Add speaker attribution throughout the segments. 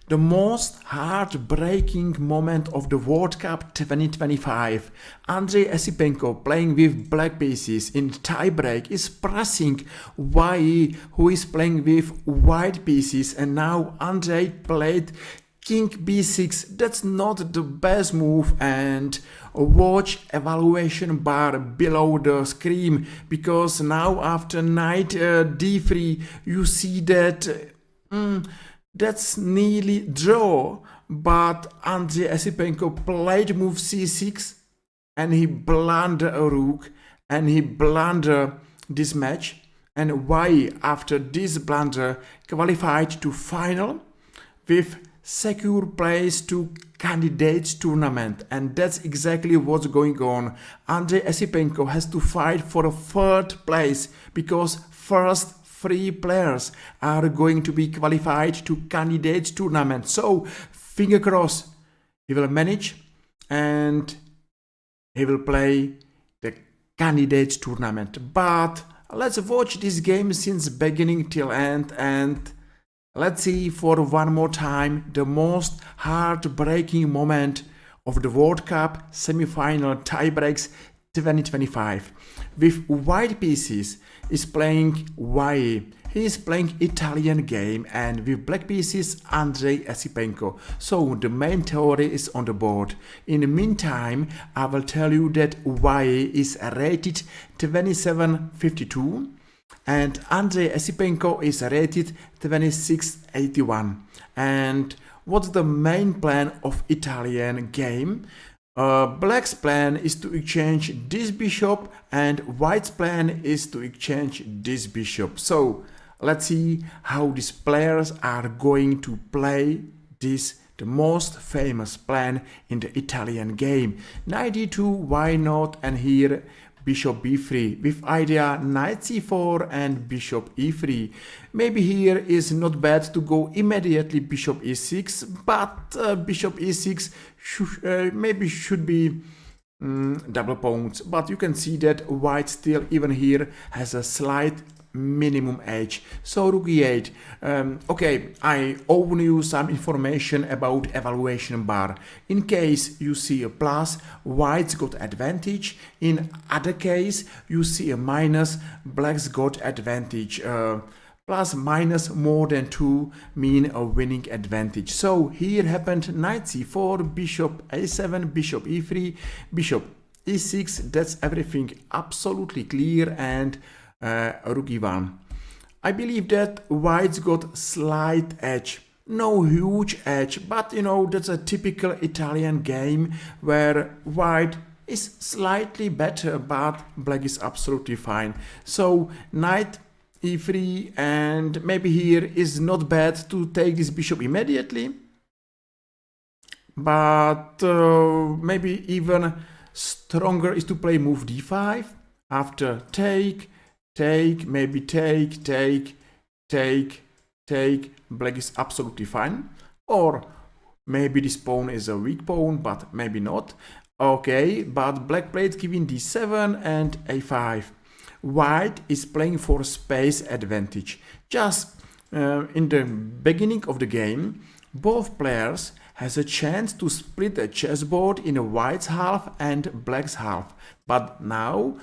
Speaker 1: the most heartbreaking moment of the World Cup 2025. Andrei Esipenko, playing with black pieces in tiebreak, is pressing Wai, who is playing with white pieces, and now Andrei played King b6. That's not the best move, and watch evaluation bar below the screen, because now after knight d3 you see that that's nearly draw, but Andrei Esipenko played move c6 and he blundered a rook and he blundered this match, and Wai after this blunder qualified to final with secure place to candidates tournament, and that's exactly what's going on. Andrei Esipenko has to fight for a third place because first three players are going to be qualified to candidates tournament. So finger crossed he will manage and he will play the candidates tournament. But let's watch this game since beginning till end, and let's see for one more time the most heartbreaking moment of the World Cup semi-final tiebreaks 2025. With white pieces is playing Wai. He is playing Italian game, and with black pieces Andrei Esipenko. So the main theory is on the board. In the meantime, I will tell you that Wai is rated 2752. and Andrei Esipenko is rated 2681. And what's the main plan of Italian game? Black's plan is to exchange this bishop, and white's plan is to exchange this bishop. So let's see how these players are going to play this, the most famous plan in the Italian game. Knight d2, why not? And here bishop b3 with idea knight c4 and bishop e3. Maybe here is not bad to go immediately bishop e6, but bishop e6 maybe should be double pawns. But you can see that white still even here has a slight minimum age. So rook e8. Okay, I owe you some information about evaluation bar. In case you see a plus, white's got advantage. In other case, you see a minus, black's got advantage. Plus minus more than 2 mean a winning advantage. So here happened knight c4, bishop a7, bishop e3, bishop e6. That's everything absolutely clear, and rook e1. I believe that white's got slight edge. No huge edge, but you know, that's a typical Italian game where white is slightly better, but black is absolutely fine. So knight e3, and maybe here is not bad to take this bishop immediately, but maybe even stronger is to play move d5 after take, maybe take, black is absolutely fine. Or maybe this pawn is a weak pawn, but maybe not. Okay, but black played queen d7 and a5. White is playing for space advantage. Just in the beginning of the game, both players has a chance to split the chessboard in a white's half and black's half. But now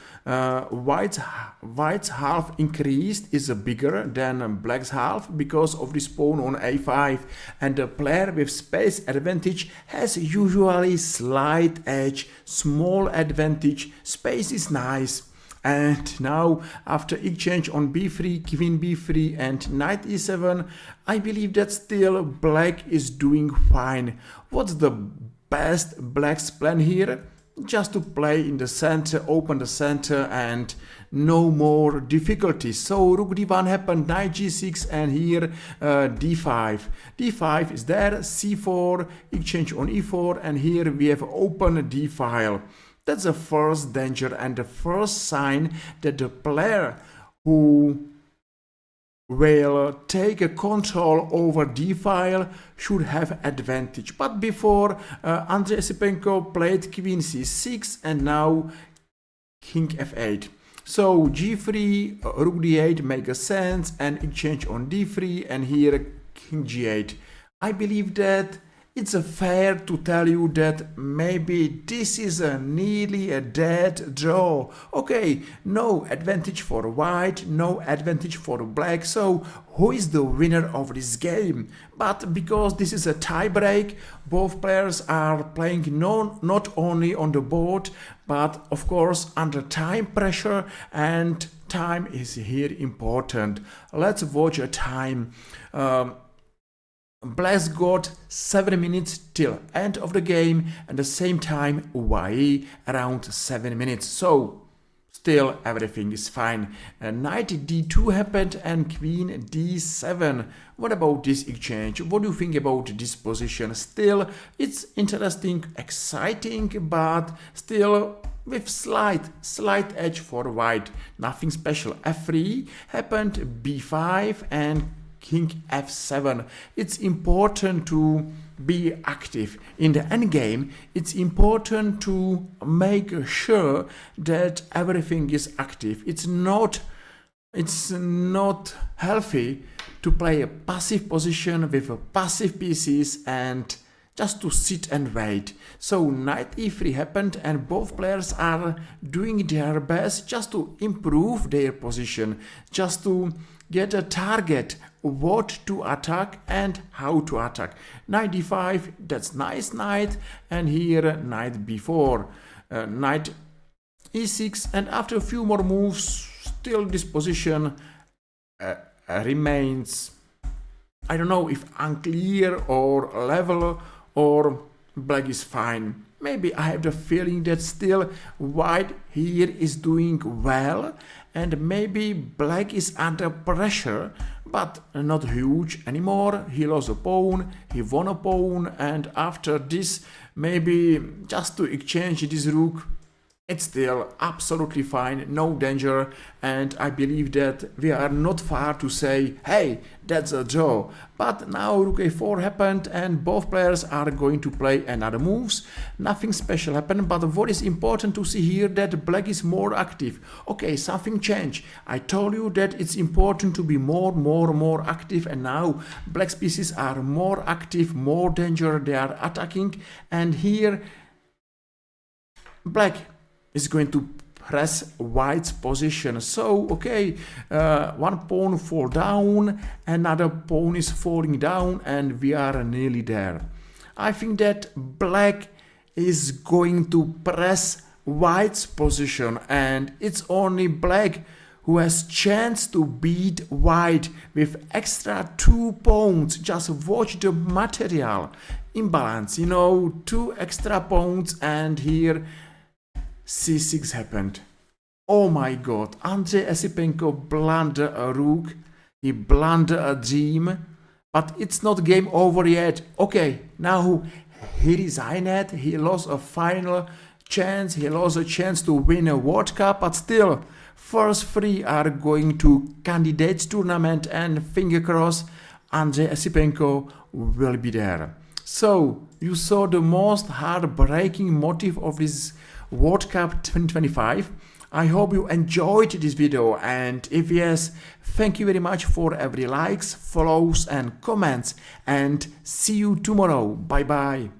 Speaker 1: white's half increased is bigger than black's half because of this pawn on a5, and the player with space advantage has usually slight edge, small advantage. Space is nice. And now after exchange on b3, queen b3 and knight e7, I believe that still black is doing fine. What's the best black's plan here? Just to play in the center, open the center, and no more difficulties. So rook d1 happened, knight g6, and here d5. d5 is there, c4, exchange on e4, and here we have open d file. That's the first danger and the first sign that the player who will take a control over d-file should have advantage. But before, Andrei Esipenko played queen c6 and now king f8. So g3, rook d8 make a sense, and exchange on d3, and here king g8. I believe that it's fair to tell you that maybe this is nearly a dead draw. Okay, no advantage for white, no advantage for black, so who is the winner of this game? But because this is a tie break, both players are playing not only on the board, but of course under time pressure, and time is here important. Let's watch a time. Black's got 7 minutes till end of the game, and the same time white around 7 minutes. So still everything is fine. Knight d2 happened and queen d7. What about this exchange? What do you think about this position? Still, it's interesting, exciting, but still with slight edge for white. Nothing special. f3 happened, b5 and king f7. It's important to be active in the endgame. It's important to make sure that everything is active. It's not healthy to play a passive position with passive pieces and just to sit and wait. So knight e3 happened, and both players are doing their best just to improve their position, just to get a target, what to attack and how to attack. Knight d5, that's nice knight, and here knight b4, knight e6, and after a few more moves, still this position remains, I don't know if unclear or level, or black is fine. Maybe I have the feeling that still white here is doing well, and maybe black is under pressure, but not huge anymore. He lost a pawn, he won a pawn, and after this, maybe just to exchange this rook, it's still absolutely fine, no danger, and I believe that we are not far to say, hey, that's a draw. But now rook a4 happened, and both players are going to play another moves. Nothing special happened, but what is important to see here that black is more active. Okay, something changed. I told you that it's important to be more active, and now black's pieces are more active, more danger, they are attacking, and here black is going to press white's position. So okay, one pawn fall down, another pawn is falling down, and we are nearly there. I think that black is going to press white's position, and it's only black who has chance to beat white with extra 2 pawns. Just watch the material imbalance, you know, 2 extra pawns, and here c6 happened. Oh my god, Andrei Esipenko blundered a rook, he blundered a dream, but it's not game over yet. Okay, now he resigned, he lost a final chance, he lost a chance to win a World Cup, but still, first 3 are going to candidates tournament, and finger crossed, Andrei Esipenko will be there. So, you saw the most heartbreaking motive of this World Cup 2025. I hope you enjoyed this video, and if yes, thank you very much for every likes, follows and comments, and see you tomorrow. Bye bye.